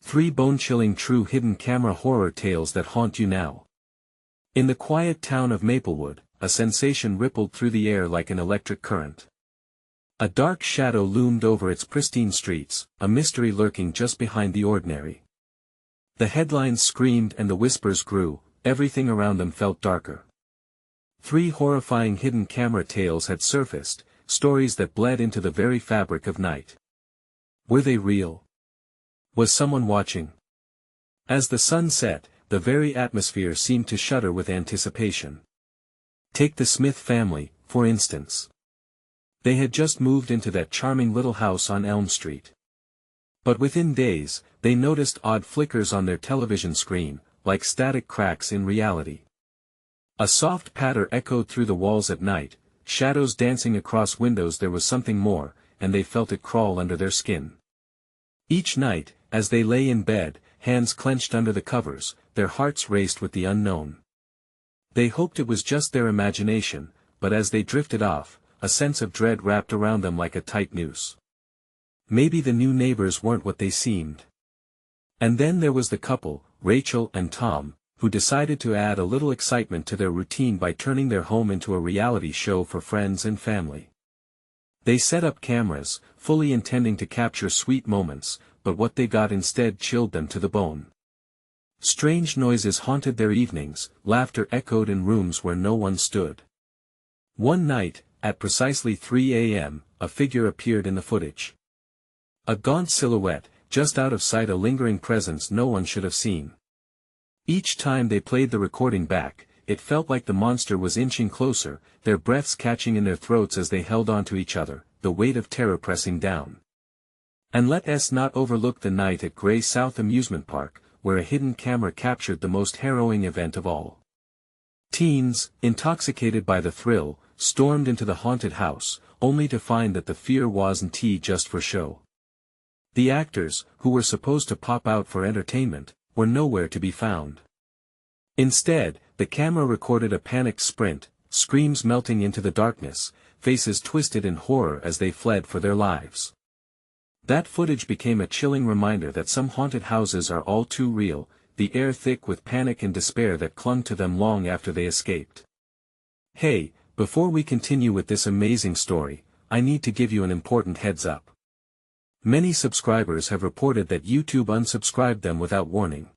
3 bone-chilling true hidden camera horror tales that haunt you now. In the quiet town of Maplewood, a sensation rippled through the air like an electric current. A dark shadow loomed over its pristine streets, a mystery lurking just behind the ordinary. The headlines screamed and the whispers grew, everything around them felt darker. 3 horrifying hidden camera tales had surfaced, stories that bled into the very fabric of night. Were they real? Was someone watching? As the sun set, the very atmosphere seemed to shudder with anticipation. Take the Smith family, for instance. They had just moved into that charming little house on Elm Street. But within days, they noticed odd flickers on their television screen, like static cracks in reality. A soft patter echoed through the walls at night, shadows dancing across windows. There was something more, and they felt it crawl under their skin. Each night, as they lay in bed, hands clenched under the covers, their hearts raced with the unknown. They hoped it was just their imagination, but as they drifted off, a sense of dread wrapped around them like a tight noose. Maybe the new neighbors weren't what they seemed. And then there was the couple, Rachel and Tom, who decided to add a little excitement to their routine by turning their home into a reality show for friends and family. They set up cameras, fully intending to capture sweet moments, but what they got instead chilled them to the bone. Strange noises haunted their evenings, laughter echoed in rooms where no one stood. One night, at precisely 3 a.m., a figure appeared in the footage. A gaunt silhouette, just out of sight, a lingering presence no one should have seen. Each time they played the recording back, it felt like the monster was inching closer, their breaths catching in their throats as they held onto each other, the weight of terror pressing down. And let us not overlook the night at Gray South Amusement Park, where a hidden camera captured the most harrowing event of all. Teens, intoxicated by the thrill, stormed into the haunted house, only to find that the fear wasn't just for show. The actors, who were supposed to pop out for entertainment, were nowhere to be found. Instead, the camera recorded a panicked sprint, screams melting into the darkness, faces twisted in horror as they fled for their lives. That footage became a chilling reminder that some haunted houses are all too real, the air thick with panic and despair that clung to them long after they escaped. Hey, before we continue with this amazing story, I need to give you an important heads up. Many subscribers have reported that YouTube unsubscribed them without warning.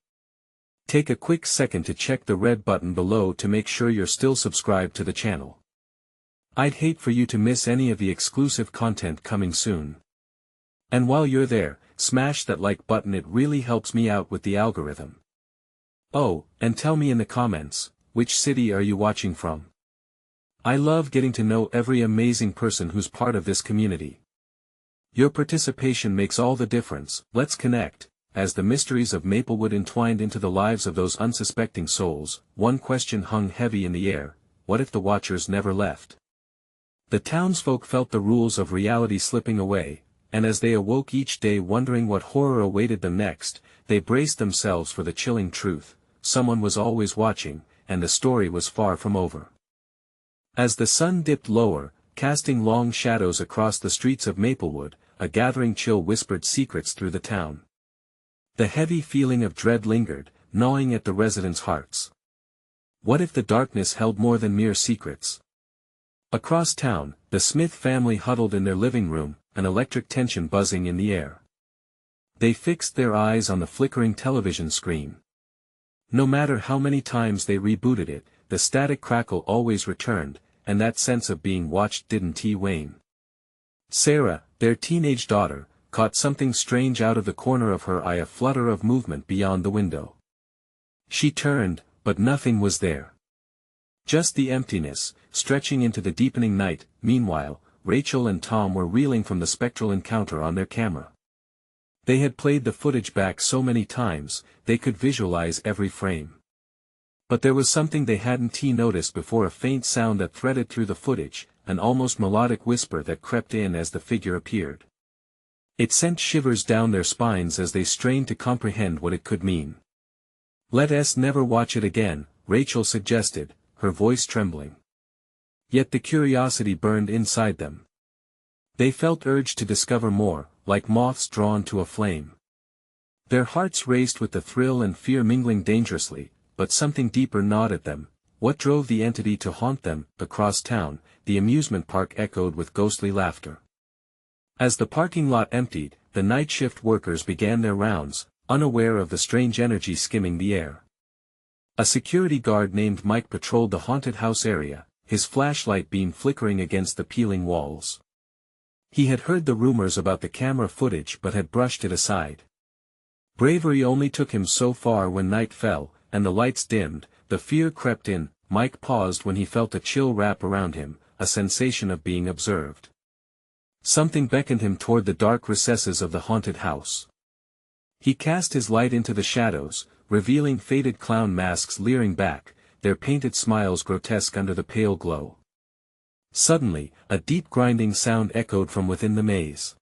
Take a quick second to check the red button below to make sure you're still subscribed to the channel. I'd hate for you to miss any of the exclusive content coming soon. And while you're there, smash that like button, it really helps me out with the algorithm. Oh, and tell me in the comments, which city are you watching from? I love getting to know every amazing person who's part of this community. Your participation makes all the difference. Let's connect. As the mysteries of Maplewood entwined into the lives of those unsuspecting souls, one question hung heavy in the air: what if the watchers never left? The townsfolk felt the rules of reality slipping away, and as they awoke each day wondering what horror awaited them next, they braced themselves for the chilling truth: someone was always watching, and the story was far from over. As the sun dipped lower, casting long shadows across the streets of Maplewood, a gathering chill whispered secrets through the town. The heavy feeling of dread lingered, gnawing at the residents' hearts. What if the darkness held more than mere secrets? Across town, the Smith family huddled in their living room, an electric tension buzzing in the air. They fixed their eyes on the flickering television screen. No matter how many times they rebooted it, the static crackle always returned, and that sense of being watched didn't wane. Sarah, their teenage daughter, caught something strange out of the corner of her eye, a flutter of movement beyond the window. She turned, but nothing was there. Just the emptiness, stretching into the deepening night. Meanwhile, Rachel and Tom were reeling from the spectral encounter on their camera. They had played the footage back so many times, they could visualize every frame. But there was something they hadn't noticed before: a faint sound that threaded through the footage, an almost melodic whisper that crept in as the figure appeared. It sent shivers down their spines as they strained to comprehend what it could mean. "Let us never watch it again," Rachel suggested, her voice trembling. Yet the curiosity burned inside them. They felt urged to discover more, like moths drawn to a flame. Their hearts raced with the thrill and fear mingling dangerously, but something deeper gnawed at them. What drove the entity to haunt them? Across town, the amusement park echoed with ghostly laughter. As the parking lot emptied, the night shift workers began their rounds, unaware of the strange energy skimming the air. A security guard named Mike patrolled the haunted house area, his flashlight beam flickering against the peeling walls. He had heard the rumors about the camera footage but had brushed it aside. Bravery only took him so far. When night fell, and the lights dimmed, the fear crept in. Mike paused when he felt a chill wrap around him, a sensation of being observed. Something beckoned him toward the dark recesses of the haunted house. He cast his light into the shadows, revealing faded clown masks leering back, their painted smiles grotesque under the pale glow. Suddenly, a deep grinding sound echoed from within the maze.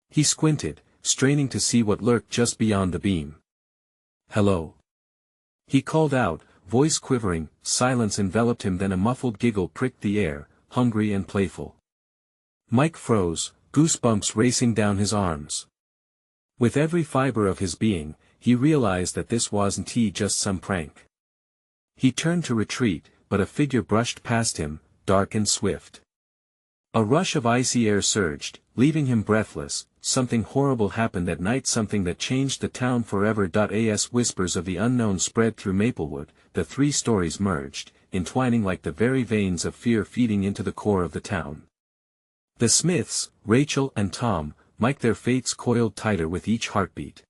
He squinted, straining to see what lurked just beyond the beam. "Hello," he called out, voice quivering. Silence enveloped him, then a muffled giggle pricked the air, hungry and playful. Mike froze, goosebumps racing down his arms. With every fiber of his being, he realized that this wasn't just some prank. He turned to retreat, but a figure brushed past him, dark and swift. A rush of icy air surged, leaving him breathless. Something horrible happened at night, something that changed the town forever. As whispers of the unknown spread through Maplewood, the three stories merged, entwining like the very veins of fear feeding into the core of the town. The Smiths, Rachel and Tom, Mike, their fates coiled tighter with each heartbeat.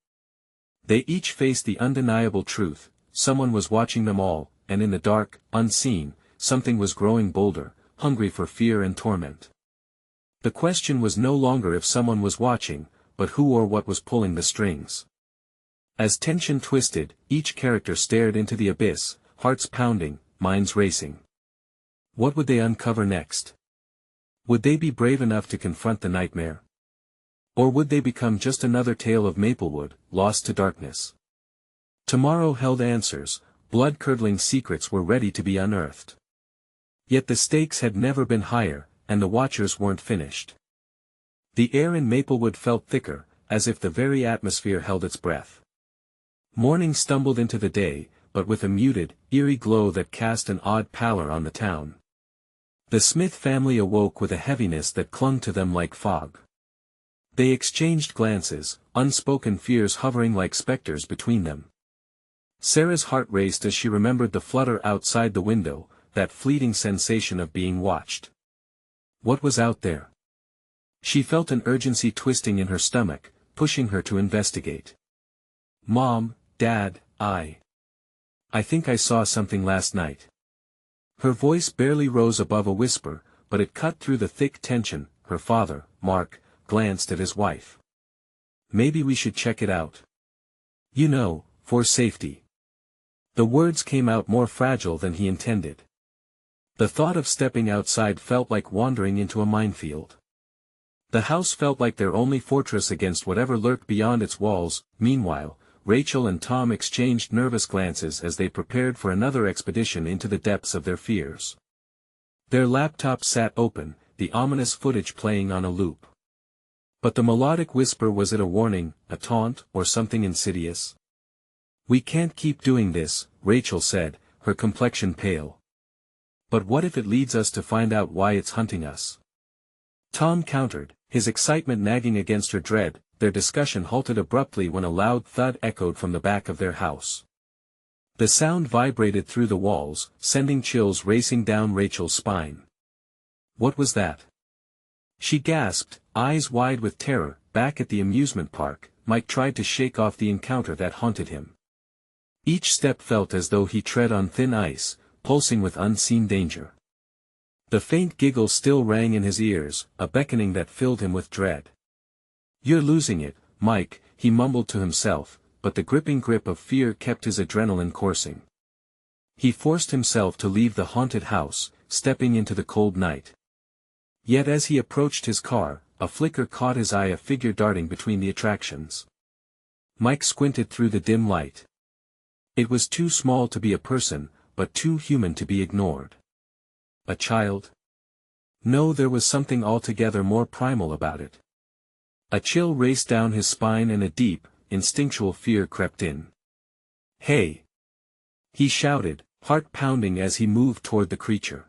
They each faced the undeniable truth: someone was watching them all, and in the dark, unseen, something was growing bolder, hungry for fear and torment. The question was no longer if someone was watching, but who or what was pulling the strings. As tension twisted, each character stared into the abyss, hearts pounding, minds racing. What would they uncover next? Would they be brave enough to confront the nightmare? Or would they become just another tale of Maplewood, lost to darkness? Tomorrow held answers, blood-curdling secrets were ready to be unearthed. Yet the stakes had never been higher, and the watchers weren't finished. The air in Maplewood felt thicker, as if the very atmosphere held its breath. Morning stumbled into the day, but with a muted, eerie glow that cast an odd pallor on the town. The Smith family awoke with a heaviness that clung to them like fog. They exchanged glances, unspoken fears hovering like specters between them. Sarah's heart raced as she remembered the flutter outside the window, that fleeting sensation of being watched. What was out there? She felt an urgency twisting in her stomach, pushing her to investigate. "Mom, Dad, I think I saw something last night." Her voice barely rose above a whisper, but it cut through the thick tension. Her father, Mark, glanced at his wife. "Maybe we should check it out. You know, for safety." The words came out more fragile than he intended. The thought of stepping outside felt like wandering into a minefield. The house felt like their only fortress against whatever lurked beyond its walls. Meanwhile, Rachel and Tom exchanged nervous glances as they prepared for another expedition into the depths of their fears. Their laptops sat open, the ominous footage playing on a loop. But the melodic whisper, was it a warning, a taunt, or something insidious? "We can't keep doing this," Rachel said, her complexion pale. "But what if it leads us to find out why it's hunting us?" Tom countered, his excitement nagging against her dread. Their discussion halted abruptly when a loud thud echoed from the back of their house. The sound vibrated through the walls, sending chills racing down Rachel's spine. What was that? She gasped, eyes wide with terror. Back at the amusement park, Mike tried to shake off the encounter that haunted him. Each step felt as though he tread on thin ice, pulsing with unseen danger. The faint giggle still rang in his ears, a beckoning that filled him with dread. "You're losing it, Mike," he mumbled to himself, but the gripping grip of fear kept his adrenaline coursing. He forced himself to leave the haunted house, stepping into the cold night. Yet as he approached his car, a flicker caught his eye, a figure darting between the attractions. Mike squinted through the dim light. It was too small to be a person, but too human to be ignored. A child? No, there was something altogether more primal about it. A chill raced down his spine and a deep, instinctual fear crept in. "Hey!" he shouted, heart pounding as he moved toward the creature.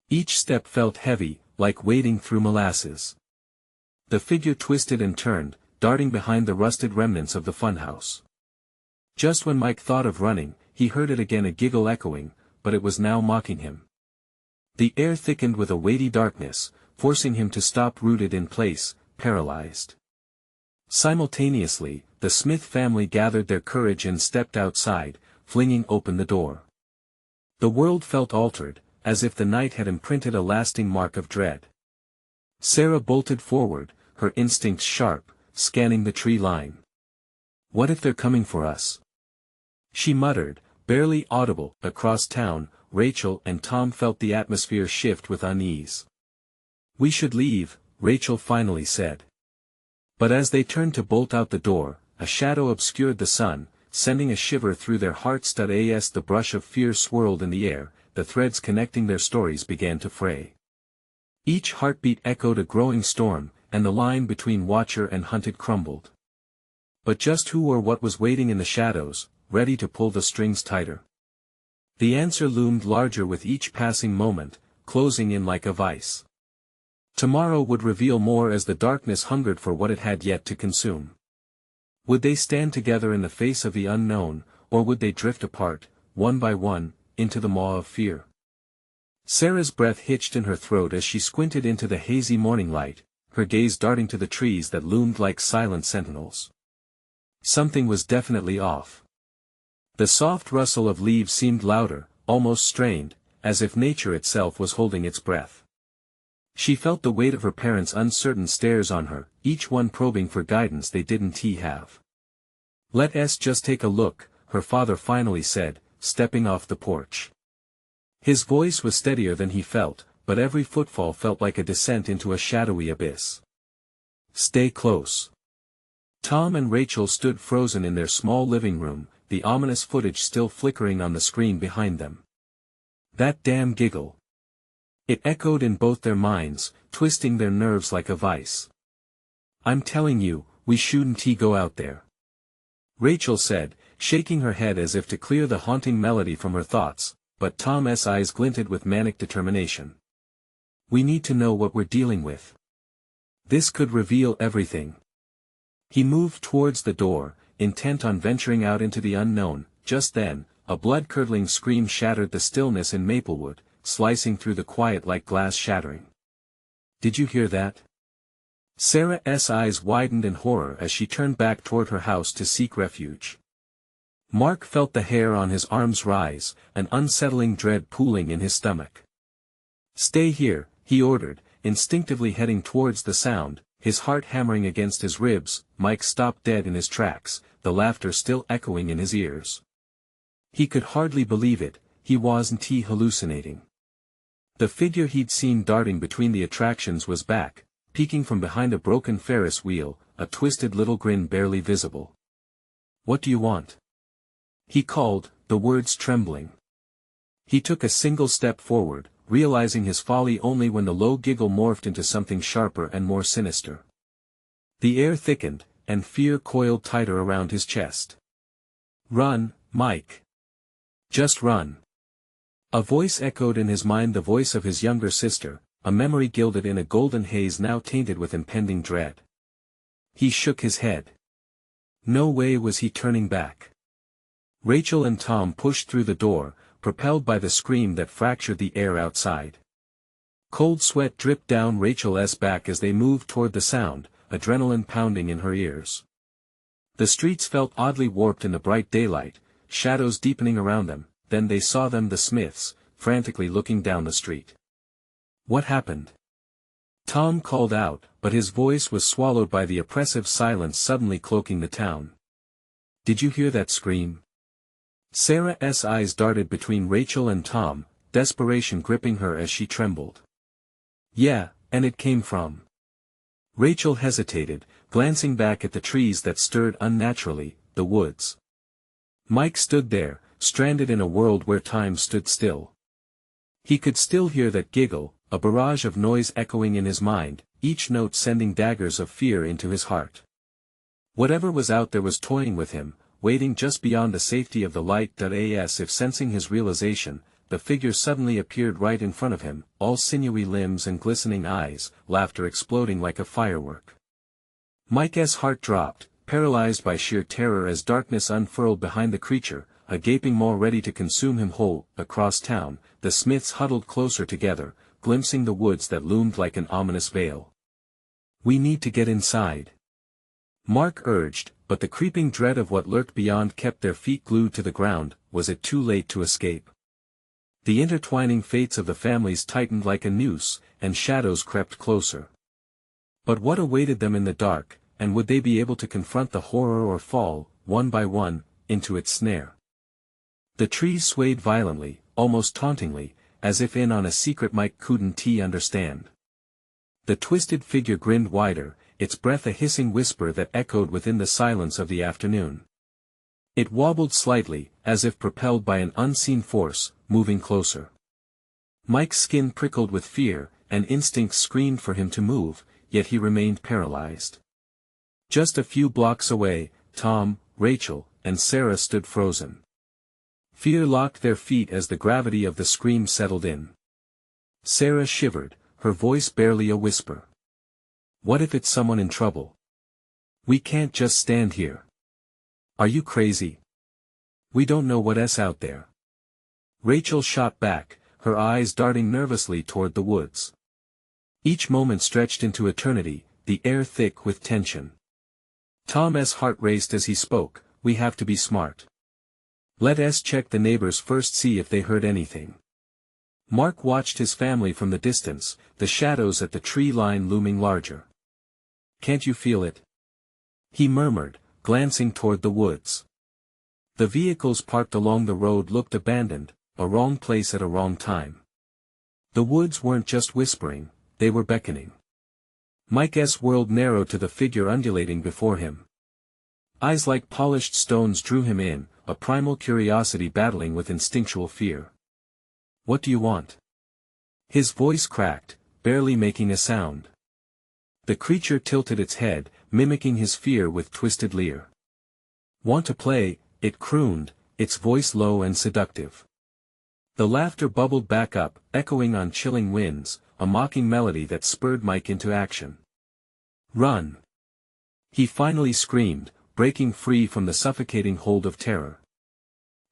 Each step felt heavy, like wading through molasses. The figure twisted and turned, darting behind the rusted remnants of the funhouse. Just when Mike thought of running, he heard it again, a giggle echoing, but it was now mocking him. The air thickened with a weighty darkness, forcing him to stop rooted in place, paralyzed. Simultaneously, the Smith family gathered their courage and stepped outside, flinging open the door. The world felt altered, as if the night had imprinted a lasting mark of dread. Sarah bolted forward, her instincts sharp, scanning the tree line. "What if they're coming for us?" she muttered, barely audible. Across town, Rachel and Tom felt the atmosphere shift with unease. "We should leave," Rachel finally said. But as they turned to bolt out the door, a shadow obscured the sun, sending a shiver through their hearts. As the brush of fear swirled in the air, the threads connecting their stories began to fray. Each heartbeat echoed a growing storm, and the line between watcher and hunted crumbled. But just who or what was waiting in the shadows, ready to pull the strings tighter? The answer loomed larger with each passing moment, closing in like a vice. Tomorrow would reveal more as the darkness hungered for what it had yet to consume. Would they stand together in the face of the unknown, or would they drift apart, one by one, into the maw of fear? Sarah's breath hitched in her throat as she squinted into the hazy morning light, her gaze darting to the trees that loomed like silent sentinels. Something was definitely off. The soft rustle of leaves seemed louder, almost strained, as if nature itself was holding its breath. She felt the weight of her parents' uncertain stares on her, each one probing for guidance they didn't have. "Let's just take a look," her father finally said, stepping off the porch. His voice was steadier than he felt, but every footfall felt like a descent into a shadowy abyss. "Stay close." Tom and Rachel stood frozen in their small living room, the ominous footage still flickering on the screen behind them. That damn giggle. It echoed in both their minds, twisting their nerves like a vice. "I'm telling you, we shouldn't go out there," Rachel said, shaking her head as if to clear the haunting melody from her thoughts, but Tom's eyes glinted with manic determination. "We need to know what we're dealing with. This could reveal everything." He moved towards the door, intent on venturing out into the unknown. Just then, a blood-curdling scream shattered the stillness in Maplewood, slicing through the quiet like glass shattering. "Did you hear that?" Sarah's eyes widened in horror as she turned back toward her house to seek refuge. Mark felt the hair on his arms rise, an unsettling dread pooling in his stomach. "Stay here," he ordered, instinctively heading towards the sound, his heart hammering against his ribs. Mike stopped dead in his tracks, the laughter still echoing in his ears. He could hardly believe it, he wasn't hallucinating. The figure he'd seen darting between the attractions was back, peeking from behind a broken Ferris wheel, a twisted little grin barely visible. "What do you want?" he called, the words trembling. He took a single step forward, realizing his folly only when the low giggle morphed into something sharper and more sinister. The air thickened, and fear coiled tighter around his chest. "Run, Mike. Just run." A voice echoed in his mind, the voice of his younger sister, a memory gilded in a golden haze now tainted with impending dread. He shook his head. No way was he turning back. Rachel and Tom pushed through the door, propelled by the scream that fractured the air outside. Cold sweat dripped down Rachel's back as they moved toward the sound, adrenaline pounding in her ears. The streets felt oddly warped in the bright daylight, shadows deepening around them. Then they saw them, the Smiths, frantically looking down the street. "What happened?" Tom called out, but his voice was swallowed by the oppressive silence suddenly cloaking the town. "Did you hear that scream?" Sarah's eyes darted between Rachel and Tom, desperation gripping her as she trembled. "Yeah, and it came from..." Rachel hesitated, glancing back at the trees that stirred unnaturally, the woods. Mike stood there, stranded in a world where time stood still. He could still hear that giggle, a barrage of noise echoing in his mind, each note sending daggers of fear into his heart. Whatever was out there was toying with him, waiting just beyond the safety of the light. As if sensing his realization, the figure suddenly appeared right in front of him, all sinewy limbs and glistening eyes, laughter exploding like a firework. Mike's heart dropped, paralyzed by sheer terror as darkness unfurled behind the creature, a gaping maw ready to consume him whole. Across town, the Smiths huddled closer together, glimpsing the woods that loomed like an ominous veil. "We need to get inside," Mark urged, but the creeping dread of what lurked beyond kept their feet glued to the ground. Was it too late to escape? The intertwining fates of the families tightened like a noose, and shadows crept closer. But what awaited them in the dark, and would they be able to confront the horror or fall, one by one, into its snare? The trees swayed violently, almost tauntingly, as if in on a secret Mike couldn't understand. The twisted figure grinned wider, its breath a hissing whisper that echoed within the silence of the afternoon. It wobbled slightly, as if propelled by an unseen force, moving closer. Mike's skin prickled with fear, and instincts screamed for him to move, yet he remained paralyzed. Just a few blocks away, Tom, Rachel, and Sarah stood frozen. Fear locked their feet as the gravity of the scream settled in. Sarah shivered, her voice barely a whisper. "What if it's someone in trouble? We can't just stand here. Are you crazy? We don't know what's out there." Rachel shot back, her eyes darting nervously toward the woods. Each moment stretched into eternity, the air thick with tension. Tom's heart raced as he spoke. "We have to be smart. Let us check the neighbors first, see if they heard anything." Mark watched his family from the distance, the shadows at the tree line looming larger. "Can't you feel it?" he murmured, glancing toward the woods. The vehicles parked along the road looked abandoned, a wrong place at a wrong time. The woods weren't just whispering, they were beckoning. Mike's world narrowed to the figure undulating before him. Eyes like polished stones drew him in, a primal curiosity battling with instinctual fear. "What do you want?" His voice cracked, barely making a sound. The creature tilted its head, mimicking his fear with twisted leer. "Want to play?" it crooned, its voice low and seductive. The laughter bubbled back up, echoing on chilling winds, a mocking melody that spurred Mike into action. "Run!" he finally screamed, breaking free from the suffocating hold of terror.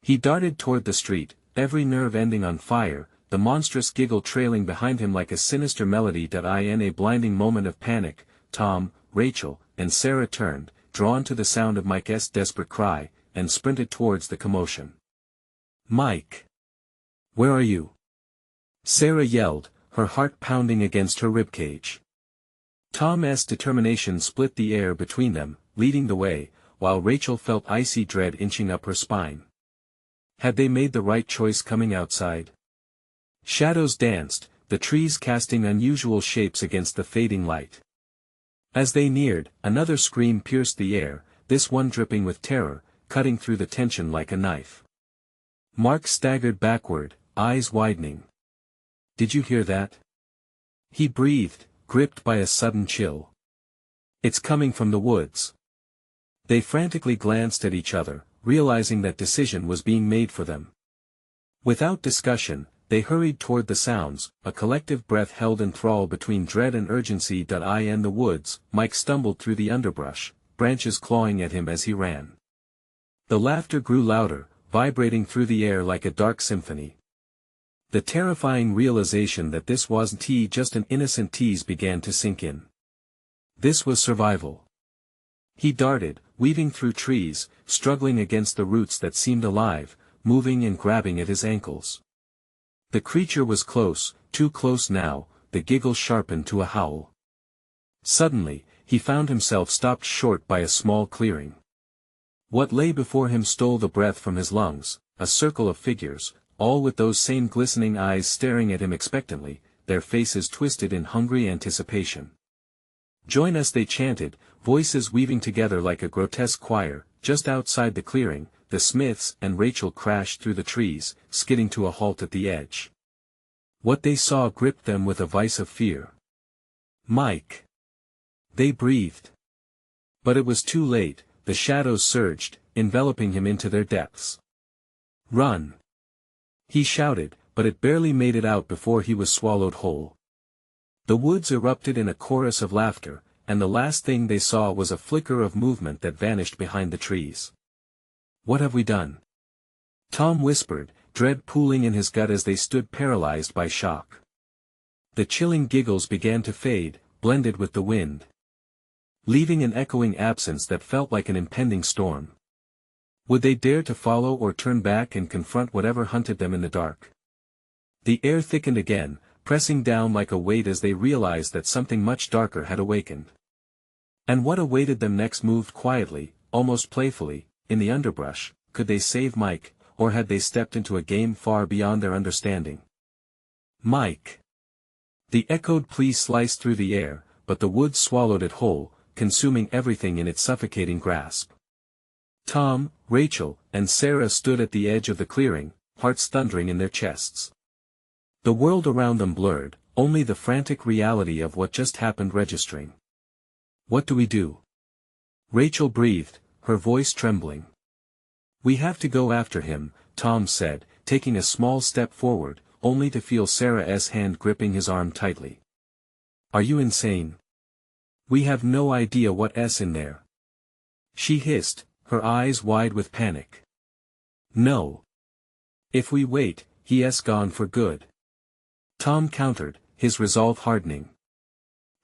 He darted toward the street, every nerve ending on fire, the monstrous giggle trailing behind him like a sinister melody. In a blinding moment of panic, Tom, Rachel, and Sarah turned, drawn to the sound of Mike's desperate cry, and sprinted towards the commotion. "Mike! Where are you?" Sarah yelled, her heart pounding against her ribcage. Tom's determination split the air between them, leading the way, while Rachel felt icy dread inching up her spine. Had they made the right choice coming outside? Shadows danced, the trees casting unusual shapes against the fading light. As they neared, another scream pierced the air, this one dripping with terror, cutting through the tension like a knife. Mark staggered backward, eyes widening. "Did you hear that?" he breathed, gripped by a sudden chill. "It's coming from the woods." They frantically glanced at each other, realizing that decision was being made for them. Without discussion, they hurried toward the sounds, a collective breath held in thrall between dread and urgency. In the woods, Mike stumbled through the underbrush, branches clawing at him as he ran. The laughter grew louder, vibrating through the air like a dark symphony. The terrifying realization that this wasn't just an innocent tease began to sink in. This was survival. He darted, weaving through trees, struggling against the roots that seemed alive, moving and grabbing at his ankles. The creature was close, too close now, the giggle sharpened to a howl. Suddenly, he found himself stopped short by a small clearing. What lay before him stole the breath from his lungs, a circle of figures, all with those same glistening eyes staring at him expectantly, their faces twisted in hungry anticipation. "Join us," they chanted, voices weaving together like a grotesque choir. Just outside the clearing, the Smiths and Rachel crashed through the trees, skidding to a halt at the edge. What they saw gripped them with a vice of fear. "Mike!" they breathed. But it was too late, the shadows surged, enveloping him into their depths. "Run!" he shouted, but it barely made it out before he was swallowed whole. The woods erupted in a chorus of laughter, and the last thing they saw was a flicker of movement that vanished behind the trees. "What have we done?" Tom whispered, dread pooling in his gut as they stood paralyzed by shock. The chilling giggles began to fade, blended with the wind, leaving an echoing absence that felt like an impending storm. Would they dare to follow or turn back and confront whatever hunted them in the dark? The air thickened again, pressing down like a weight as they realized that something much darker had awakened. And what awaited them next moved quietly, almost playfully, in the underbrush. Could they save Mike, or had they stepped into a game far beyond their understanding? "Mike!" The echoed plea sliced through the air, but the woods swallowed it whole, consuming everything in its suffocating grasp. Tom, Rachel, and Sarah stood at the edge of the clearing, hearts thundering in their chests. The world around them blurred, only the frantic reality of what just happened registering. "What do we do?" Rachel breathed, her voice trembling. "We have to go after him," Tom said, taking a small step forward, only to feel Sarah's hand gripping his arm tightly. "Are you insane? We have no idea what's in there," she hissed, her eyes wide with panic. "No. If we wait, he's gone for good," Tom countered, his resolve hardening.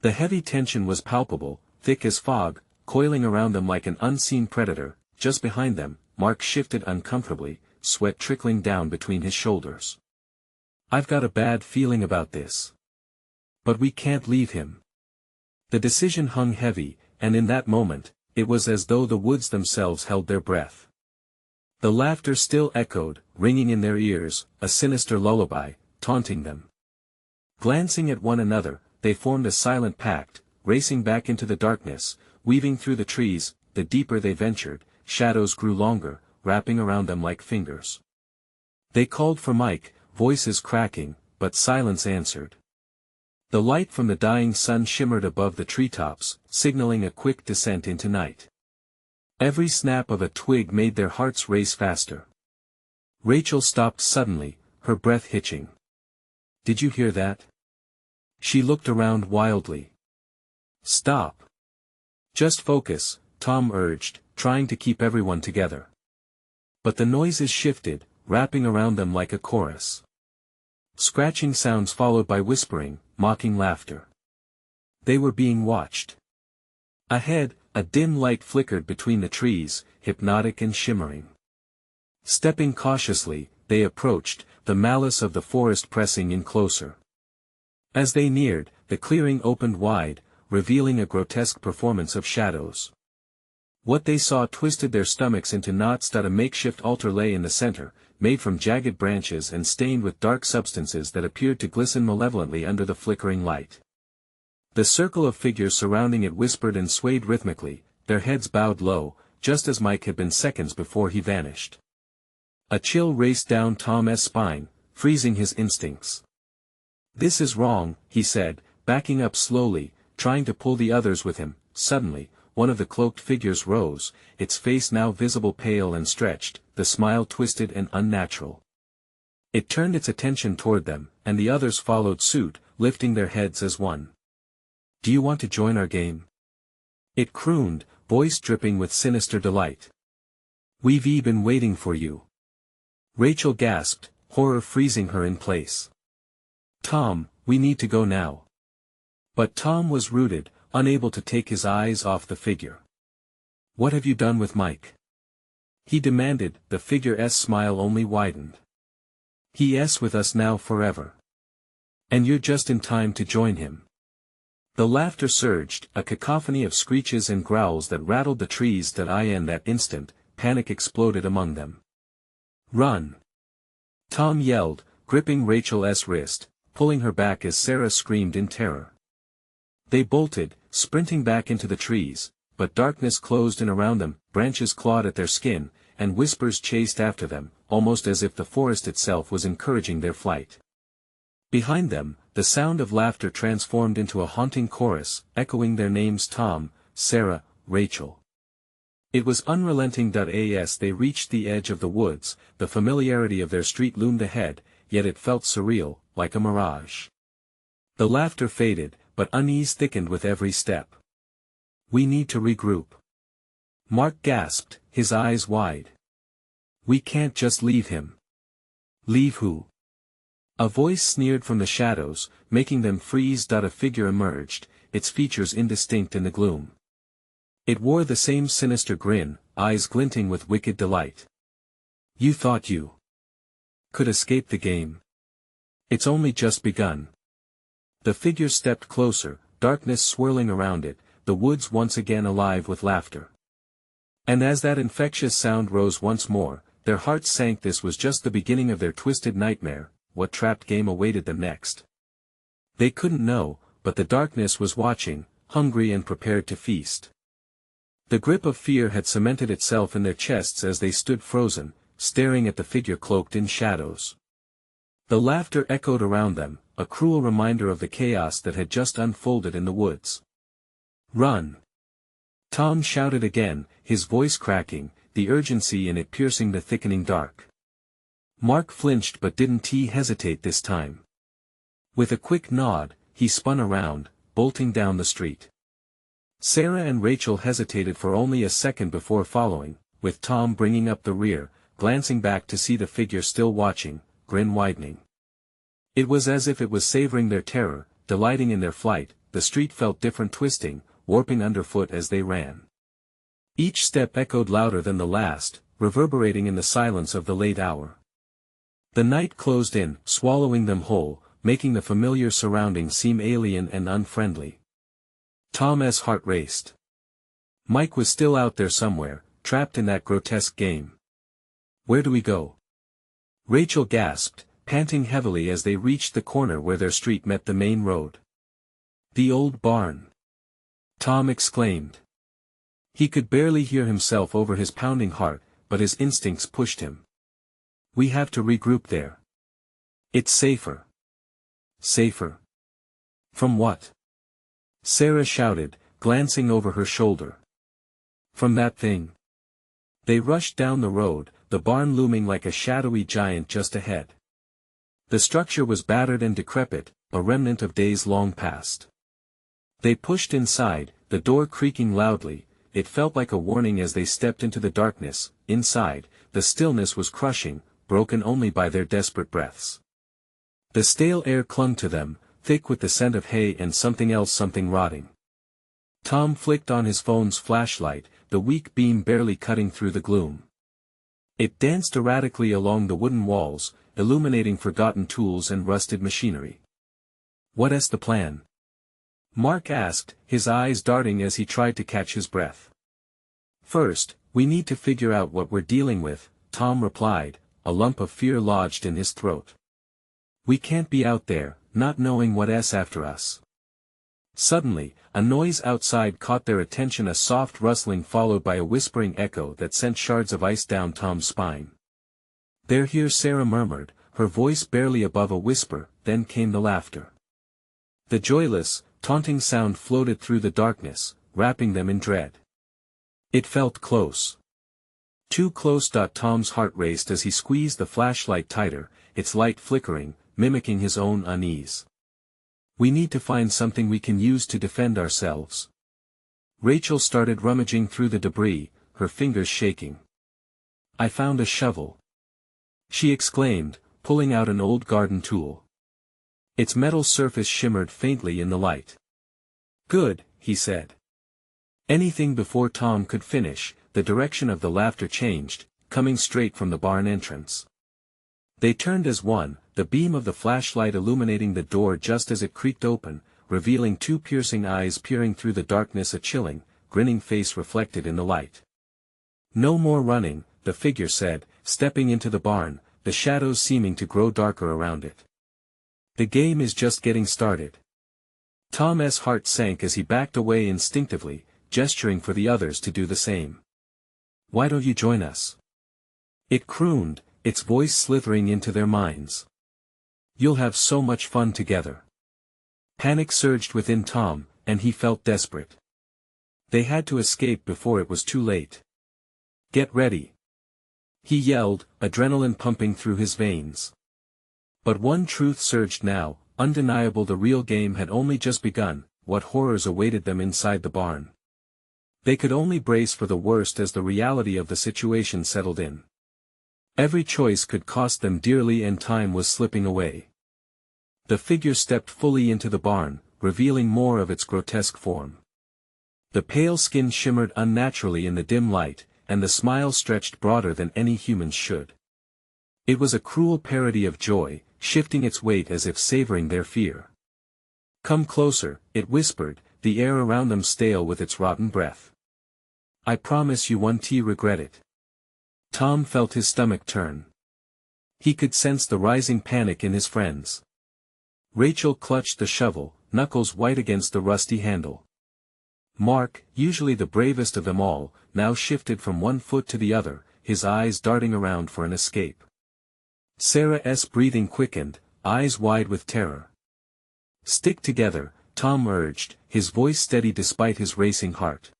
The heavy tension was palpable, thick as fog, coiling around them like an unseen predator. Just behind them, Mark shifted uncomfortably, sweat trickling down between his shoulders. "I've got a bad feeling about this. But we can't leave him." The decision hung heavy, and in that moment, it was as though the woods themselves held their breath. The laughter still echoed, ringing in their ears, a sinister lullaby, taunting them. Glancing at one another, they formed a silent pact, racing back into the darkness, weaving through the trees. The deeper they ventured, shadows grew longer, wrapping around them like fingers. They called for Mike, voices cracking, but silence answered. The light from the dying sun shimmered above the treetops, signaling a quick descent into night. Every snap of a twig made their hearts race faster. Rachel stopped suddenly, her breath hitching. "Did you hear that?" She looked around wildly. "Stop. Just focus," Tom urged, trying to keep everyone together. But the noises shifted, wrapping around them like a chorus. Scratching sounds followed by whispering, mocking laughter. They were being watched. Ahead, a dim light flickered between the trees, hypnotic and shimmering. Stepping cautiously, they approached, the malice of the forest pressing in closer. As they neared, the clearing opened wide, revealing a grotesque performance of shadows. What they saw twisted their stomachs into knots. A makeshift altar lay in the center, made from jagged branches and stained with dark substances that appeared to glisten malevolently under the flickering light. The circle of figures surrounding it whispered and swayed rhythmically, their heads bowed low, just as Mike had been seconds before he vanished. A chill raced down Tom's spine, freezing his instincts. "This is wrong," he said, backing up slowly, trying to pull the others with him. Suddenly, one of the cloaked figures rose, its face now visible pale and stretched, the smile twisted and unnatural. It turned its attention toward them, and the others followed suit, lifting their heads as one. "Do you want to join our game?" it crooned, voice dripping with sinister delight. "We've been waiting for you." Rachel gasped, horror freezing her in place. "Tom, we need to go now." But Tom was rooted, unable to take his eyes off the figure. "What have you done with Mike?" he demanded. The figure's smile only widened. "He's with us now forever. And you're just in time to join him." The laughter surged, a cacophony of screeches and growls that rattled the trees. In that instant, panic exploded among them. "Run!" Tom yelled, gripping Rachel's wrist, pulling her back as Sarah screamed in terror. They bolted, sprinting back into the trees, but darkness closed in around them, branches clawed at their skin, and whispers chased after them, almost as if the forest itself was encouraging their flight. Behind them, the sound of laughter transformed into a haunting chorus, echoing their names: Tom, Sarah, Rachel. It was unrelenting. As they reached the edge of the woods, the familiarity of their street loomed ahead, yet it felt surreal, like a mirage. The laughter faded, but unease thickened with every step. "We need to regroup." Mark gasped, his eyes wide. "We can't just leave him." "Leave who?" A voice sneered from the shadows, making them freeze. A figure emerged, its features indistinct in the gloom. It wore the same sinister grin, eyes glinting with wicked delight. "You thought you could escape the game? It's only just begun." The figure stepped closer, darkness swirling around it, the woods once again alive with laughter. And as that infectious sound rose once more, their hearts sank. This was just the beginning of their twisted nightmare. What trapped game awaited them next? They couldn't know, but the darkness was watching, hungry and prepared to feast. The grip of fear had cemented itself in their chests as they stood frozen, staring at the figure cloaked in shadows. The laughter echoed around them, a cruel reminder of the chaos that had just unfolded in the woods. "Run!" Tom shouted again, his voice cracking, the urgency in it piercing the thickening dark. Mark flinched but didn't hesitate this time. With a quick nod, he spun around, bolting down the street. Sarah and Rachel hesitated for only a second before following, with Tom bringing up the rear, glancing back to see the figure still watching, grin widening. It was as if it was savoring their terror, delighting in their flight. The street felt different, twisting, warping underfoot as they ran. Each step echoed louder than the last, reverberating in the silence of the late hour. The night closed in, swallowing them whole, making the familiar surroundings seem alien and unfriendly. Tom's heart raced. Mike was still out there somewhere, trapped in that grotesque game. "Where do we go?" Rachel gasped, panting heavily as they reached the corner where their street met the main road. "The old barn!" Tom exclaimed. He could barely hear himself over his pounding heart, but his instincts pushed him. "We have to regroup there. It's safer." "Safer? From what?" Sarah shouted, glancing over her shoulder. "From that thing." They rushed down the road, the barn looming like a shadowy giant just ahead. The structure was battered and decrepit, a remnant of days long past. They pushed inside, the door creaking loudly. It felt like a warning as they stepped into the darkness. Inside, the stillness was crushing, broken only by their desperate breaths. The stale air clung to them, thick with the scent of hay and something else, something rotting. Tom flicked on his phone's flashlight, the weak beam barely cutting through the gloom. It danced erratically along the wooden walls, illuminating forgotten tools and rusted machinery. "What's the plan?" Mark asked, his eyes darting as he tried to catch his breath. "First, we need to figure out what we're dealing with," Tom replied, a lump of fear lodged in his throat. "We can't be out there, not knowing what's after us." Suddenly, a noise outside caught their attention, a soft rustling followed by a whispering echo that sent shards of ice down Tom's spine. "They're here," Sarah murmured, her voice barely above a whisper. Then came the laughter. The joyless, taunting sound floated through the darkness, wrapping them in dread. It felt close. Too close. Tom's heart raced as he squeezed the flashlight tighter, its light flickering, mimicking his own unease. "We need to find something we can use to defend ourselves." Rachel started rummaging through the debris, her fingers shaking. "I found a shovel," she exclaimed, pulling out an old garden tool. Its metal surface shimmered faintly in the light. "Good," he said. Anything before Tom could finish, the direction of the laughter changed, coming straight from the barn entrance. They turned as one, the beam of the flashlight illuminating the door just as it creaked open, revealing two piercing eyes peering through the darkness, a chilling, grinning face reflected in the light. "No more running," the figure said, stepping into the barn, the shadows seeming to grow darker around it. "The game is just getting started." Tom's heart sank as he backed away instinctively, gesturing for the others to do the same. "Why don't you join us?" it crooned, its voice slithering into their minds. "You'll have so much fun together." Panic surged within Tom, and he felt desperate. They had to escape before it was too late. "Get ready!" he yelled, adrenaline pumping through his veins. But one truth surged now, undeniable: the real game had only just begun. What horrors awaited them inside the barn? They could only brace for the worst as the reality of the situation settled in. Every choice could cost them dearly and time was slipping away. The figure stepped fully into the barn, revealing more of its grotesque form. The pale skin shimmered unnaturally in the dim light, and the smile stretched broader than any human should. It was a cruel parody of joy, shifting its weight as if savoring their fear. "Come closer," it whispered, the air around them stale with its rotten breath. "I promise you won't regret it." Tom felt his stomach turn. He could sense the rising panic in his friends. Rachel clutched the shovel, knuckles white against the rusty handle. Mark, usually the bravest of them all, now shifted from one foot to the other, his eyes darting around for an escape. Sarah's breathing quickened, eyes wide with terror. "Stick together," Tom urged, his voice steady despite his racing heart.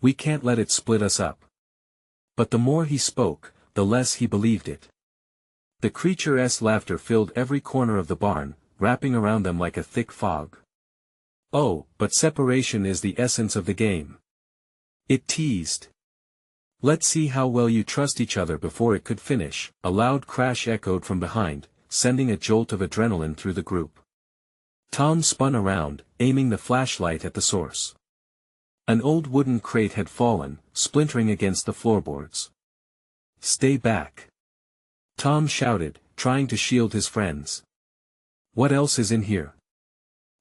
"We can't let it split us up." But the more he spoke, the less he believed it. The creature's laughter filled every corner of the barn, wrapping around them like a thick fog. "Oh, but separation is the essence of the game," it teased. "Let's see how well you trust each other before it could finish." A loud crash echoed from behind, sending a jolt of adrenaline through the group. Tom spun around, aiming the flashlight at the source. An old wooden crate had fallen, splintering against the floorboards. "Stay back!" Tom shouted, trying to shield his friends. "What else is in here?"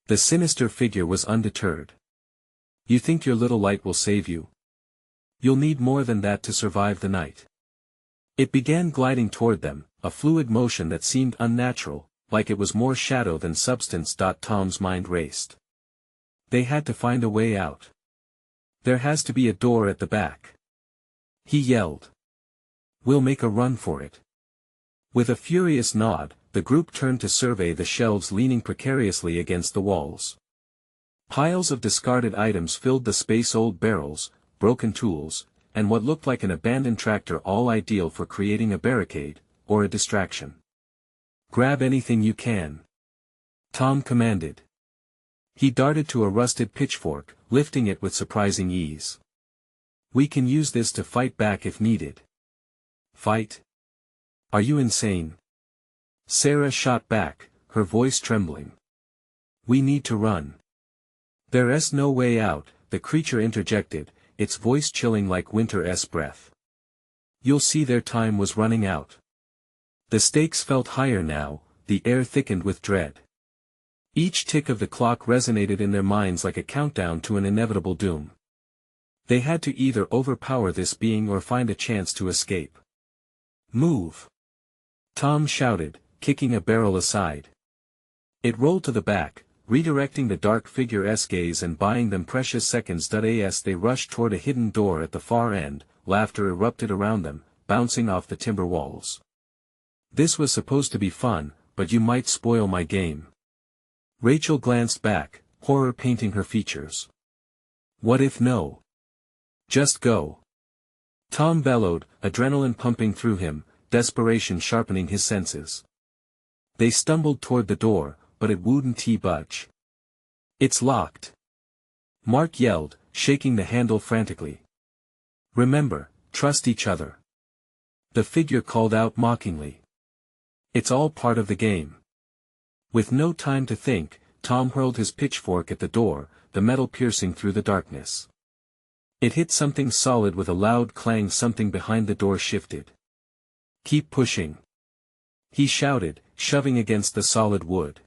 The sinister figure was undeterred. "You think your little light will save you? You'll need more than that to survive the night." It began gliding toward them, a fluid motion that seemed unnatural, like it was more shadow than substance. Tom's mind raced. They had to find a way out. "There has to be a door at the back," he yelled. "We'll make a run for it." With a furious nod, the group turned to survey the shelves leaning precariously against the walls. Piles of discarded items filled the space: old barrels, broken tools, and what looked like an abandoned tractor, all ideal for creating a barricade, or a distraction. "Grab anything you can," Tom commanded. He darted to a rusted pitchfork, lifting it with surprising ease. "We can use this to fight back if needed." "Fight? Are you insane?" Sarah shot back, her voice trembling. "We need to run." "There's no way out," the creature interjected, its voice chilling like winter's breath. "You'll see their time was running out." The stakes felt higher now, the air thickened with dread. Each tick of the clock resonated in their minds like a countdown to an inevitable doom. They had to either overpower this being or find a chance to escape. "Move!" Tom shouted, kicking a barrel aside. It rolled to the back, redirecting the dark figure's gaze and buying them precious seconds. As they rushed toward a hidden door at the far end, laughter erupted around them, bouncing off the timber walls. "This was supposed to be fun, but you might spoil my game." Rachel glanced back, horror painting her features. "What if no? Just go!" Tom bellowed, adrenaline pumping through him, desperation sharpening his senses. They stumbled toward the door, but it wouldn't budge. "It's locked!" Mark yelled, shaking the handle frantically. "Remember, trust each other." The figure called out mockingly. "It's all part of the game." With no time to think, Tom hurled his pitchfork at the door, the metal piercing through the darkness. It hit something solid with a loud clang. Something behind the door shifted. "Keep pushing," he shouted, shoving against the solid wood.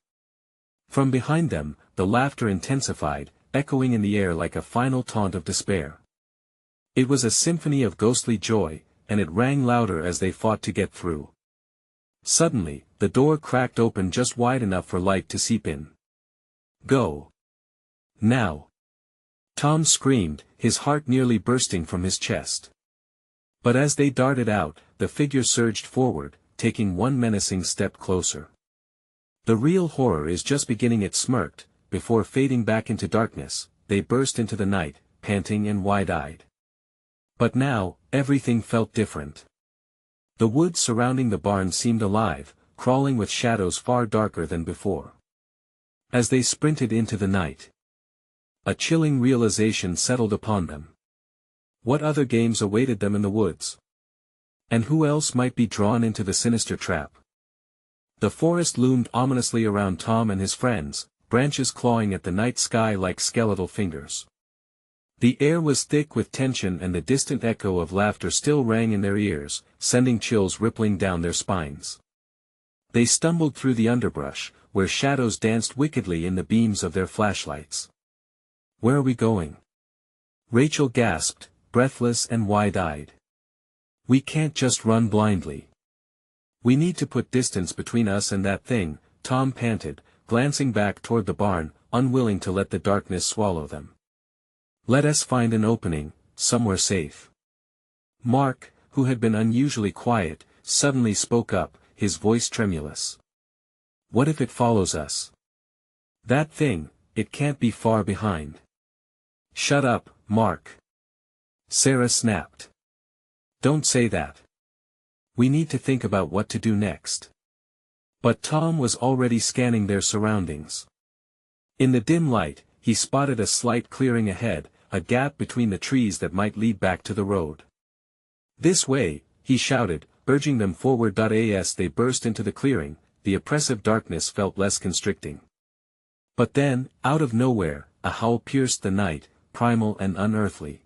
From behind them, the laughter intensified, echoing in the air like a final taunt of despair. It was a symphony of ghostly joy, and it rang louder as they fought to get through. Suddenly, the door cracked open just wide enough for light to seep in. "Go! Now!" Tom screamed, his heart nearly bursting from his chest. But as they darted out, the figure surged forward, taking one menacing step closer. "The real horror is just beginning," it smirked, before fading back into darkness. They burst into the night, panting and wide-eyed. But now, everything felt different. The woods surrounding the barn seemed alive, crawling with shadows far darker than before. As they sprinted into the night, a chilling realization settled upon them. What other games awaited them in the woods? And who else might be drawn into the sinister trap? The forest loomed ominously around Tom and his friends, branches clawing at the night sky like skeletal fingers. The air was thick with tension and the distant echo of laughter still rang in their ears, sending chills rippling down their spines. They stumbled through the underbrush, where shadows danced wickedly in the beams of their flashlights. "Where are we going?" Rachel gasped, breathless and wide-eyed. "We can't just run blindly. We need to put distance between us and that thing," Tom panted, glancing back toward the barn, unwilling to let the darkness swallow them. "Let us find an opening, somewhere safe." Mark, who had been unusually quiet, suddenly spoke up, his voice tremulous. "What if it follows us? That thing, it can't be far behind." "Shut up, Mark," Sarah snapped. "Don't say that. We need to think about what to do next." But Tom was already scanning their surroundings. In the dim light, he spotted a slight clearing ahead, a gap between the trees that might lead back to the road. "This way," he shouted, urging them forward. As they burst into the clearing, the oppressive darkness felt less constricting. But then, out of nowhere, a howl pierced the night, primal and unearthly.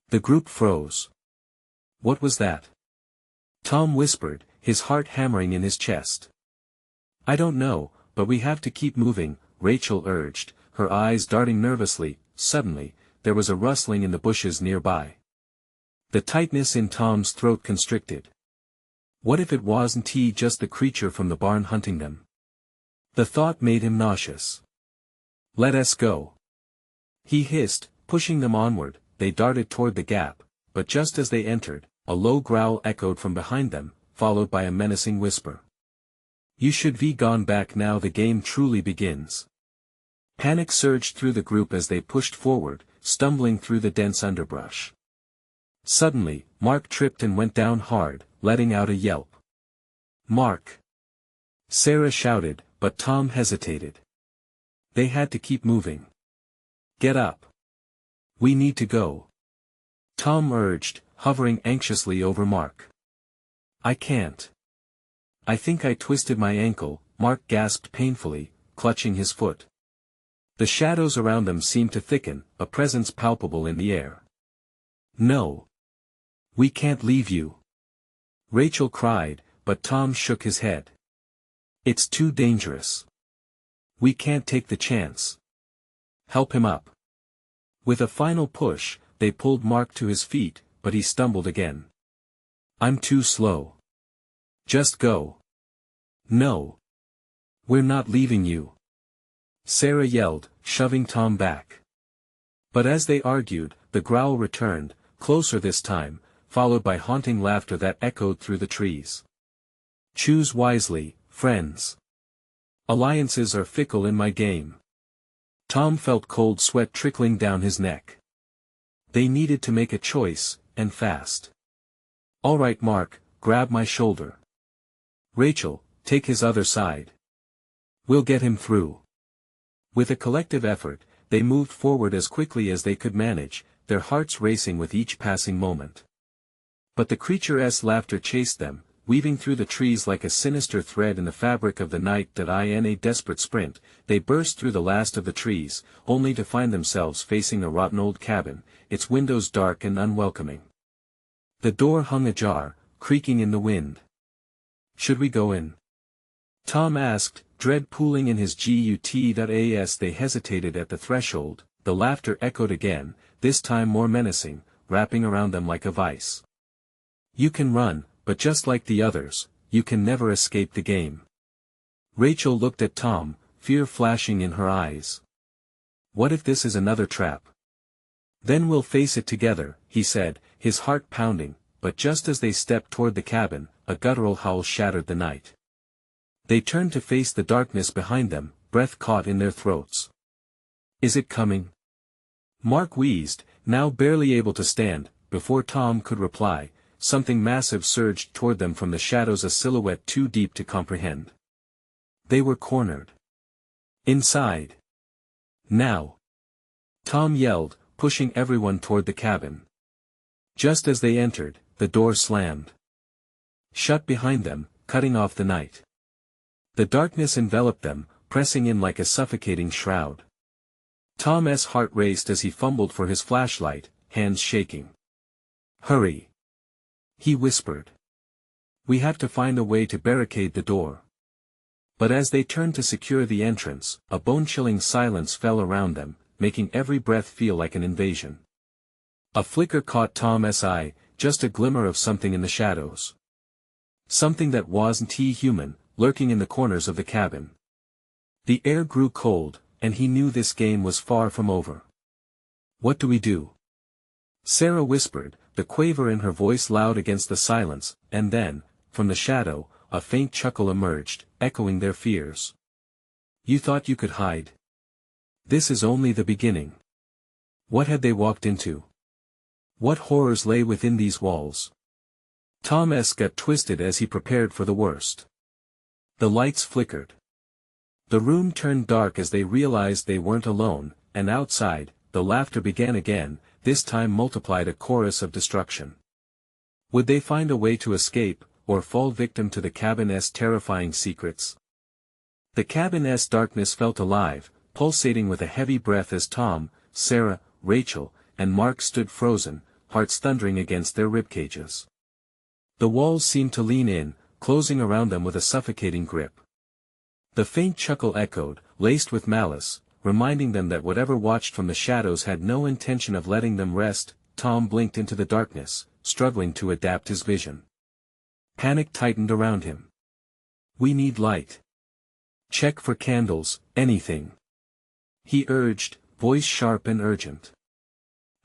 The group froze. "What was that?" Tom whispered, his heart hammering in his chest. "I don't know, but we have to keep moving," Rachel urged, her eyes darting nervously. Suddenly, there was a rustling in the bushes nearby. The tightness in Tom's throat constricted. What if it wasn't just the creature from the barn hunting them? The thought made him nauseous. "Let us go," he hissed, pushing them onward. They darted toward the gap, but just as they entered, a low growl echoed from behind them, followed by a menacing whisper. "You should be gone back now. The game truly begins." Panic surged through the group as they pushed forward, stumbling through the dense underbrush. Suddenly, Mark tripped and went down hard, letting out a yelp. "Mark!" Sarah shouted, but Tom hesitated. They had to keep moving. "Get up. We need to go," Tom urged, hovering anxiously over Mark. "I can't. I think I twisted my ankle," Mark gasped painfully, clutching his foot. The shadows around them seemed to thicken, a presence palpable in the air. "No. We can't leave you," Rachel cried, but Tom shook his head. "It's too dangerous. We can't take the chance. Help him up." With a final push, they pulled Mark to his feet, but he stumbled again. "I'm too slow. Just go." "No. We're not leaving you," Sarah yelled, shoving Tom back. But as they argued, the growl returned, closer this time, followed by haunting laughter that echoed through the trees. "Choose wisely, friends. Alliances are fickle in my game." Tom felt cold sweat trickling down his neck. They needed to make a choice, and fast. "All right, Mark, grab my shoulder. Rachel, take his other side. We'll get him through." With a collective effort, they moved forward as quickly as they could manage, their hearts racing with each passing moment. But the creature's laughter chased them, weaving through the trees like a sinister thread in the fabric of the night. In a desperate sprint, they burst through the last of the trees, only to find themselves facing a rotten old cabin, its windows dark and unwelcoming. The door hung ajar, creaking in the wind. "Should we go in?" Tom asked, dread pooling in his gut. As they hesitated at the threshold, the laughter echoed again, this time more menacing, wrapping around them like a vice. "You can run, but just like the others, you can never escape the game." Rachel looked at Tom, fear flashing in her eyes. "What if this is another trap?" "Then we'll face it together," he said, his heart pounding, but just as they stepped toward the cabin, a guttural howl shattered the night. They turned to face the darkness behind them, breath caught in their throats. "Is it coming?" Mark wheezed, now barely able to stand. Before Tom could reply, something massive surged toward them from the shadows, a silhouette too deep to comprehend. They were cornered. Inside. Now! Tom yelled, pushing everyone toward the cabin. Just as they entered, the door slammed shut behind them, cutting off the night. The darkness enveloped them, pressing in like a suffocating shroud. Tom's heart raced as he fumbled for his flashlight, hands shaking. "Hurry!" he whispered. "We have to find a way to barricade the door." But as they turned to secure the entrance, a bone-chilling silence fell around them, making every breath feel like an invasion. A flicker caught Tom's eye, just a glimmer of something in the shadows. Something that wasn't human, lurking in the corners of the cabin. The air grew cold, and he knew this game was far from over. "What do we do?" Sarah whispered, the quaver in her voice loud against the silence, and then, from the shadow, a faint chuckle emerged, echoing their fears. "You thought you could hide? This is only the beginning." What had they walked into? What horrors lay within these walls? Tom's gut twisted as he prepared for the worst. The lights flickered. The room turned dark as they realized they weren't alone, and outside, the laughter began again, this time multiplied, a chorus of destruction. Would they find a way to escape, or fall victim to the cabin's terrifying secrets? The cabin's darkness felt alive, pulsating with a heavy breath as Tom, Sarah, Rachel, and Mark stood frozen, hearts thundering against their ribcages. The walls seemed to lean in, closing around them with a suffocating grip. The faint chuckle echoed, laced with malice, reminding them that whatever watched from the shadows had no intention of letting them rest. Tom blinked into the darkness, struggling to adapt his vision. Panic tightened around him. "We need light. Check for candles, anything," he urged, voice sharp and urgent.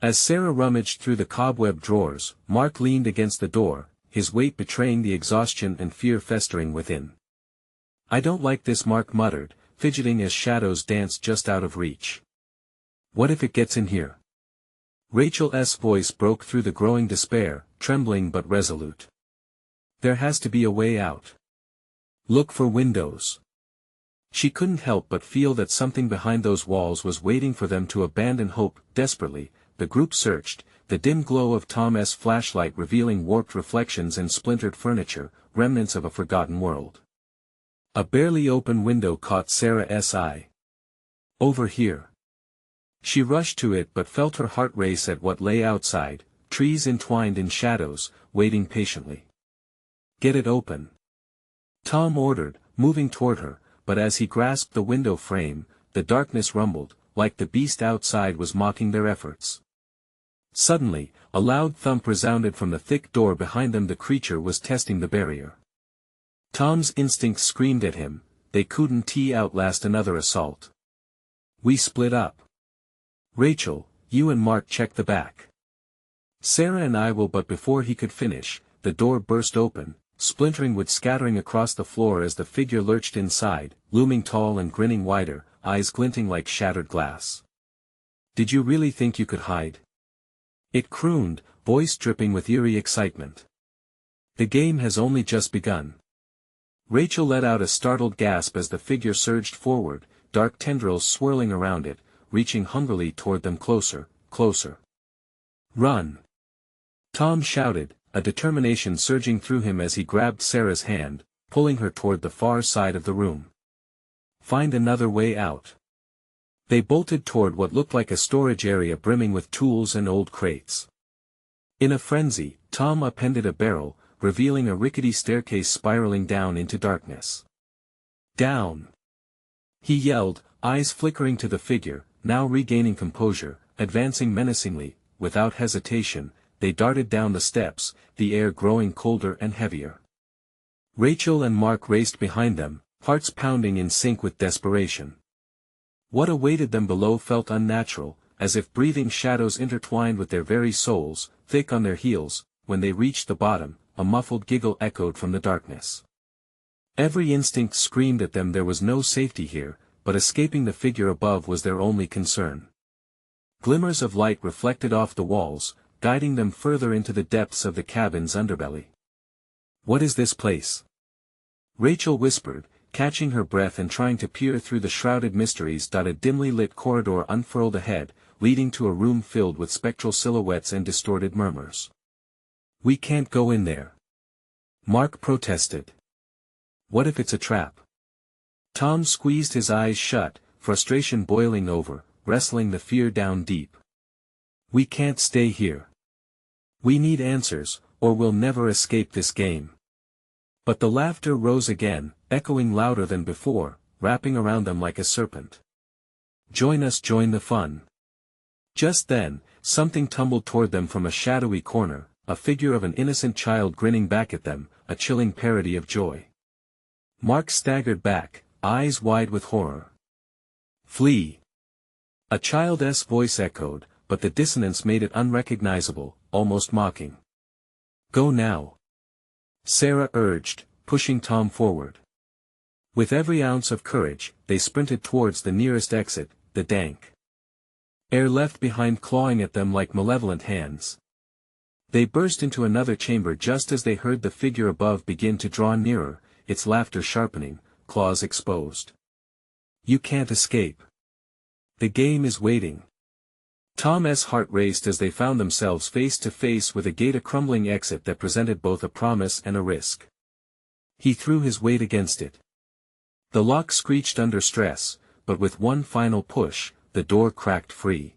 As Sarah rummaged through the cobweb drawers, Mark leaned against the door, his weight betraying the exhaustion and fear festering within. "I don't like this," Mark muttered, fidgeting as shadows danced just out of reach. "What if it gets in here?" Rachel's voice broke through the growing despair, trembling but resolute. "There has to be a way out. Look for windows." She couldn't help but feel that something behind those walls was waiting for them to abandon hope. Desperately, the group searched, the dim glow of Tom's flashlight revealing warped reflections and splintered furniture, remnants of a forgotten world. A barely open window caught Sarah's eye. "Over here." She rushed to it but felt her heart race at what lay outside, trees entwined in shadows, waiting patiently. "Get it open," Tom ordered, moving toward her, but as he grasped the window frame, the darkness rumbled, like the beast outside was mocking their efforts. Suddenly, a loud thump resounded from the thick door behind them. The creature was testing the barrier. Tom's instincts screamed at him, they couldn't outlast another assault. "We split up. Rachel, you and Mark check the back. Sarah and I will." But before he could finish, the door burst open, splintering wood scattering across the floor as the figure lurched inside, looming tall and grinning wider, eyes glinting like shattered glass. "Did you really think you could hide?" it crooned, voice dripping with eerie excitement. "The game has only just begun." Rachel let out a startled gasp as the figure surged forward, dark tendrils swirling around it, reaching hungrily toward them. "Closer, closer. Run!" Tom shouted, a determination surging through him as he grabbed Sarah's hand, pulling her toward the far side of the room. "Find another way out." They bolted toward what looked like a storage area brimming with tools and old crates. In a frenzy, Tom upended a barrel, revealing a rickety staircase spiraling down into darkness. "Down!" he yelled, eyes flickering to the figure, now regaining composure, advancing menacingly. Without hesitation, they darted down the steps, the air growing colder and heavier. Rachel and Mark raced behind them, hearts pounding in sync with desperation. What awaited them below felt unnatural, as if breathing shadows intertwined with their very souls. Thick on their heels, when they reached the bottom, a muffled giggle echoed from the darkness. Every instinct screamed at them there was no safety here, but escaping the figure above was their only concern. Glimmers of light reflected off the walls, guiding them further into the depths of the cabin's underbelly. "What is this place?" Rachel whispered, catching her breath and trying to peer through the shrouded mysteries. A dimly lit corridor unfurled ahead, leading to a room filled with spectral silhouettes and distorted murmurs. "We can't go in there," Mark protested. "What if it's a trap?" Tom squeezed his eyes shut, frustration boiling over, wrestling the fear down deep. "We can't stay here. We need answers, or we'll never escape this game." But the laughter rose again, echoing louder than before, wrapping around them like a serpent. "Join us, join the fun." Just then, something tumbled toward them from a shadowy corner, a figure of an innocent child grinning back at them, a chilling parody of joy. Mark staggered back, eyes wide with horror. "Flee!" A child's voice echoed, but the dissonance made it unrecognizable, almost mocking. "Go now," Sarah urged, pushing Tom forward. With every ounce of courage, they sprinted towards the nearest exit, the dank air left behind clawing at them like malevolent hands. They burst into another chamber just as they heard the figure above begin to draw nearer, its laughter sharpening, claws exposed. "You can't escape. The game is waiting." Tom's heart raced as they found themselves face to face with a gate, a crumbling exit that presented both a promise and a risk. He threw his weight against it. The lock screeched under stress, but with one final push, the door cracked free.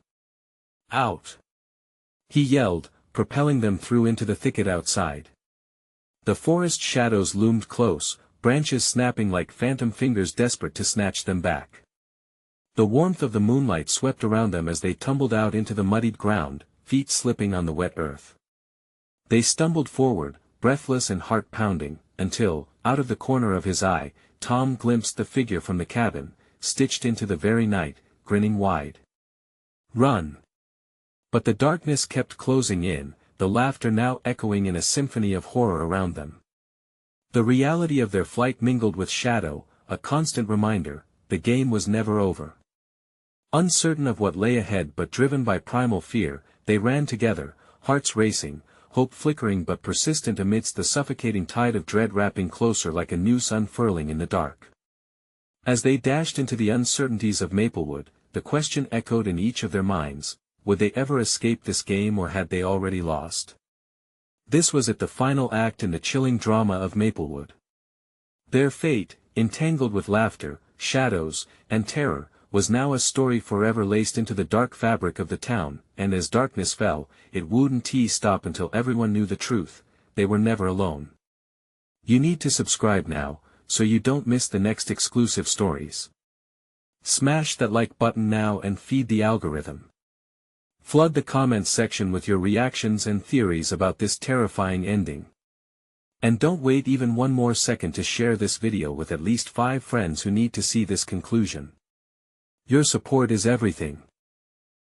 "Out!" he yelled, propelling them through into the thicket outside. The forest shadows loomed close, branches snapping like phantom fingers desperate to snatch them back. The warmth of the moonlight swept around them as they tumbled out into the muddied ground, feet slipping on the wet earth. They stumbled forward, breathless and heart-pounding, until, out of the corner of his eye, Tom glimpsed the figure from the cabin, stitched into the very night, grinning wide. "Run!" But the darkness kept closing in, the laughter now echoing in a symphony of horror around them. The reality of their flight mingled with shadow, a constant reminder, the game was never over. Uncertain of what lay ahead but driven by primal fear, they ran together, hearts racing, hope flickering but persistent amidst the suffocating tide of dread wrapping closer like a noose unfurling in the dark. As they dashed into the uncertainties of Maplewood, the question echoed in each of their minds, would they ever escape this game or had they already lost? This was it, the final act in the chilling drama of Maplewood. Their fate, entangled with laughter, shadows, and terror, was now a story forever laced into the dark fabric of the town, and as darkness fell, it wouldn't stop until everyone knew the truth, they were never alone. You need to subscribe now, so you don't miss the next exclusive stories. Smash that like button now and feed the algorithm. Flood the comments section with your reactions and theories about this terrifying ending. And don't wait even one more second to share this video with at least 5 friends who need to see this conclusion. Your support is everything.